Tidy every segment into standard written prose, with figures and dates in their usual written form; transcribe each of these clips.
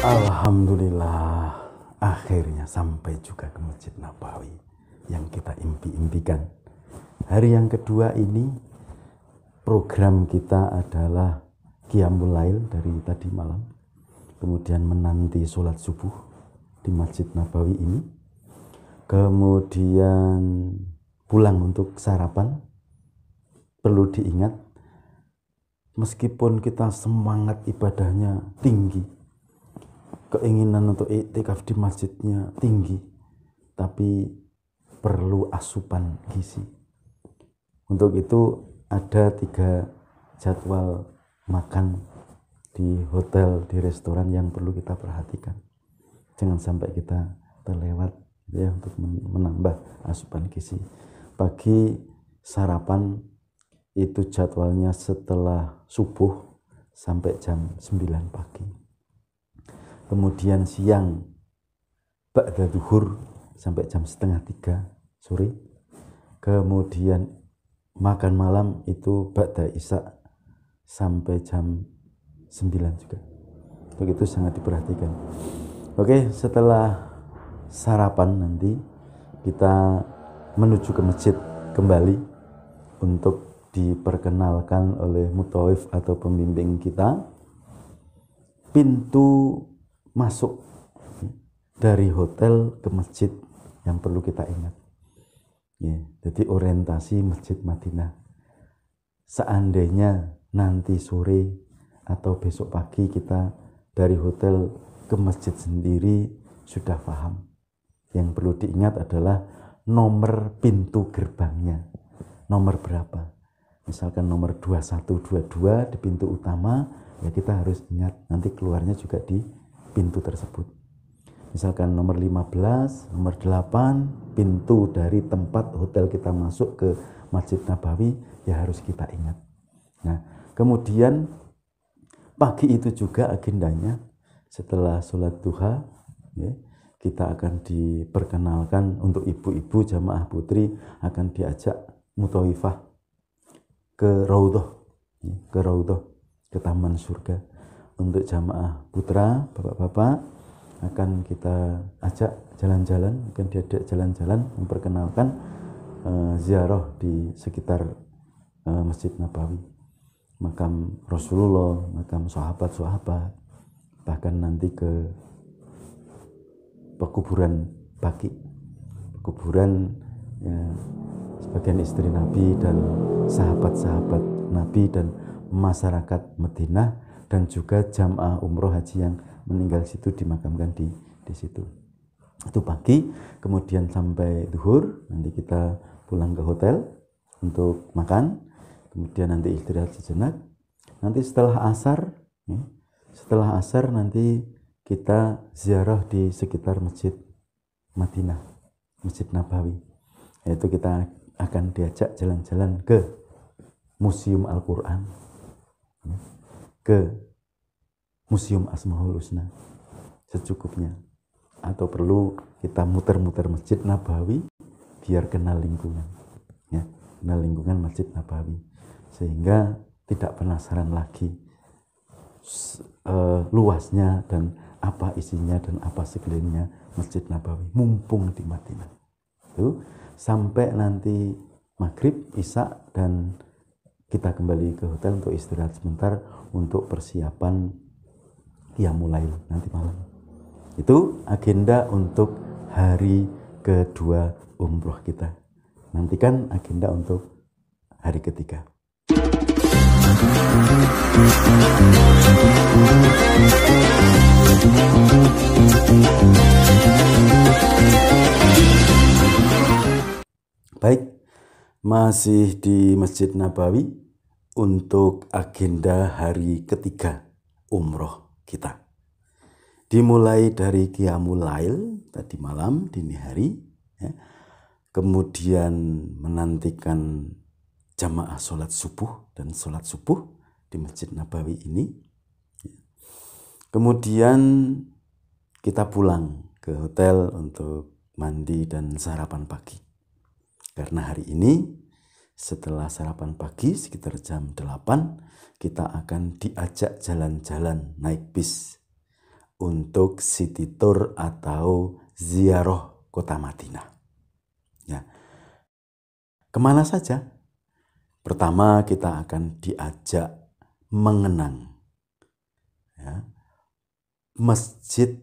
Alhamdulillah, akhirnya sampai juga ke Masjid Nabawi yang kita impi-impikan. Hari yang kedua ini program kita adalah Qiyamul Lail dari tadi malam, kemudian menanti sholat subuh di Masjid Nabawi ini, kemudian pulang untuk sarapan. Perlu diingat, meskipun kita semangat ibadahnya tinggi, keinginan untuk iktikaf di masjidnya tinggi, tapi perlu asupan gizi. Untuk itu ada 3 jadwal makan di hotel, di restoran yang perlu kita perhatikan. Jangan sampai kita terlewat ya untuk menambah asupan gizi. Pagi sarapan itu jadwalnya setelah subuh sampai jam 9 pagi. Kemudian siang ba'da zuhur sampai jam 2:30 sore. Kemudian makan malam itu ba'da isya sampai jam 9 juga. Begitu sangat diperhatikan. Oke, setelah sarapan nanti kita menuju ke masjid kembali untuk diperkenalkan oleh mutawif atau pembimbing kita. Pintu masuk dari hotel ke masjid yang perlu kita ingat ya, jadi orientasi Masjid Madinah. Seandainya nanti sore atau besok pagi kita dari hotel ke masjid sendiri sudah paham, yang perlu diingat adalah nomor pintu gerbangnya, nomor berapa. Misalkan nomor 2122 di pintu utama, ya kita harus ingat nanti keluarnya juga di pintu tersebut. Misalkan nomor 15, nomor 8, pintu dari tempat hotel kita masuk ke Masjid Nabawi, ya harus kita ingat. Nah, kemudian pagi itu juga agendanya setelah sholat duha, ya, kita akan diperkenalkan untuk ibu-ibu jamaah putri akan diajak mutawifah ke Raudhah, ke Taman Surga. Untuk jamaah putra, bapak-bapak akan kita ajak jalan-jalan, akan diajak jalan-jalan memperkenalkan ziarah di sekitar Masjid Nabawi, makam Rasulullah, makam sahabat-sahabat, bahkan nanti ke pekuburan Baqi, pekuburan ya, sebagian istri Nabi dan sahabat-sahabat Nabi dan masyarakat Madinah, dan juga jamaah umroh haji yang meninggal situ dimakamkan di situ. Itu pagi, kemudian sampai zuhur nanti kita pulang ke hotel untuk makan, kemudian nanti istirahat sejenak. Nanti setelah asar nanti kita ziarah di sekitar Masjid Madinah, Masjid Nabawi. Yaitu kita akan diajak jalan-jalan ke Museum Al-Quran, ke Museum Asmaul Husna secukupnya, atau perlu kita muter-muter Masjid Nabawi biar kenal lingkungan ya, kenal lingkungan Masjid Nabawi, sehingga tidak penasaran lagi luasnya dan apa isinya dan apa sekelilingnya Masjid Nabawi mumpung di Madinah. Itu sampai nanti maghrib, isya, dan kita kembali ke hotel untuk istirahat sebentar untuk persiapan Qiyamul Lail nanti malam. Itu agenda untuk hari kedua umroh kita. Nantikan agenda untuk hari ketiga. Baik, masih di Masjid Nabawi untuk agenda hari ketiga umroh kita. Dimulai dari Qiyamul Lail tadi malam dini hari, ya. Kemudian menantikan jamaah sholat subuh dan sholat subuh di Masjid Nabawi ini. Kemudian kita pulang ke hotel untuk mandi dan sarapan pagi. Karena hari ini Setelah sarapan pagi sekitar jam 8, kita akan diajak jalan-jalan naik bis untuk city tour atau ziarah kota Madinah. Ya. Kemana saja? Pertama kita akan diajak mengenang ya, masjid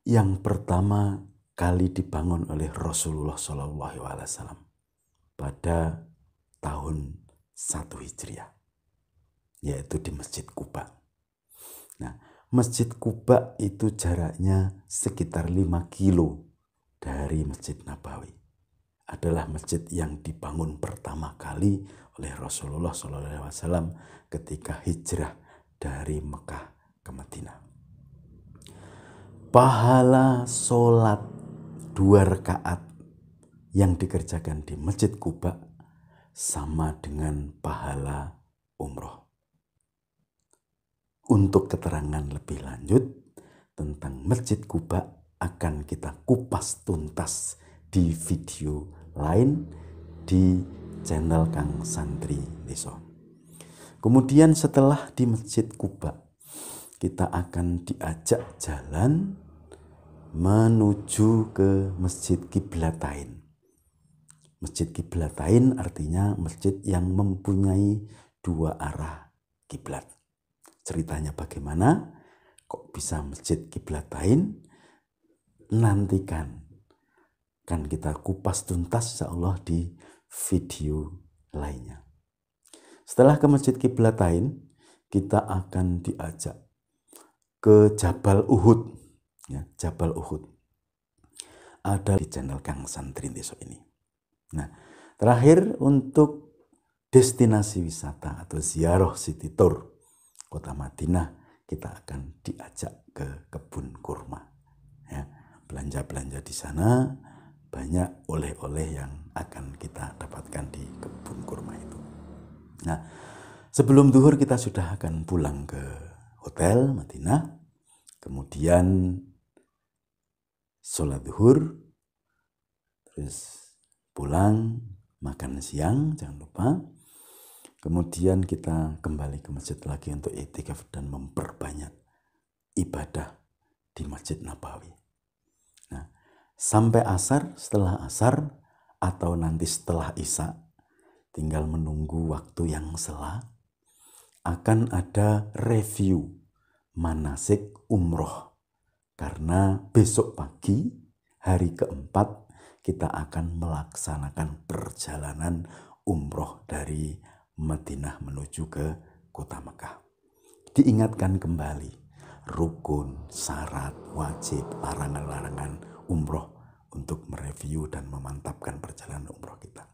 yang pertama kali dibangun oleh Rasulullah SAW pada tahun 1 Hijriah, yaitu di Masjid Quba. Nah, Masjid Quba itu jaraknya sekitar 5 kilo dari Masjid Nabawi. Adalah masjid yang dibangun pertama kali oleh Rasulullah SAW ketika hijrah dari Mekah ke Madinah. Pahala sholat 2 rakaat yang dikerjakan di Masjid Quba sama dengan pahala umroh. Untuk keterangan lebih lanjut tentang Masjid Quba akan kita kupas tuntas di video lain di channel Kang Santri Deso. Kemudian setelah di Masjid Quba, kita akan diajak jalan menuju ke Masjid Qiblatain. Masjid Qiblatain artinya masjid yang mempunyai 2 arah kiblat. Ceritanya bagaimana? Kok bisa Masjid Qiblatain? Nantikan. Kan kita kupas tuntas insyaallah di video lainnya. Setelah ke Masjid Qiblatain, kita akan diajak ke Jabal Uhud. Ya, Jabal Uhud ada di channel Kang Santri Deso ini. Nah, terakhir untuk destinasi wisata atau ziarah city tour kota Madinah, kita akan diajak ke kebun kurma. Ya, belanja-belanja di sana, banyak oleh-oleh yang akan kita dapatkan di kebun kurma itu. Nah, sebelum zuhur kita sudah akan pulang ke hotel Madinah, kemudian sholat zuhur, terus pulang, makan siang, jangan lupa. Kemudian kita kembali ke masjid lagi untuk i'tikaf dan memperbanyak ibadah di Masjid Nabawi. Nah, sampai asar, setelah asar, atau nanti setelah isya, tinggal menunggu waktu yang sela, akan ada review manasik umroh. Karena besok pagi, hari keempat, kita akan melaksanakan perjalanan umroh dari Madinah menuju ke kota Mekah. Diingatkan kembali rukun, syarat, wajib, larangan-larangan umroh untuk mereview dan memantapkan perjalanan umroh kita.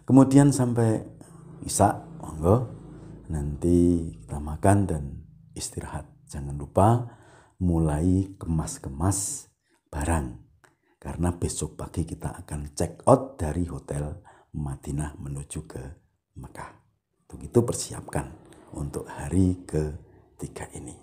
Kemudian sampai isya, monggo, nanti kita makan dan istirahat. Jangan lupa mulai kemas-kemas barang. Karena besok pagi kita akan check out dari hotel Madinah menuju ke Mekah. Untuk itu persiapkan untuk hari ketiga ini.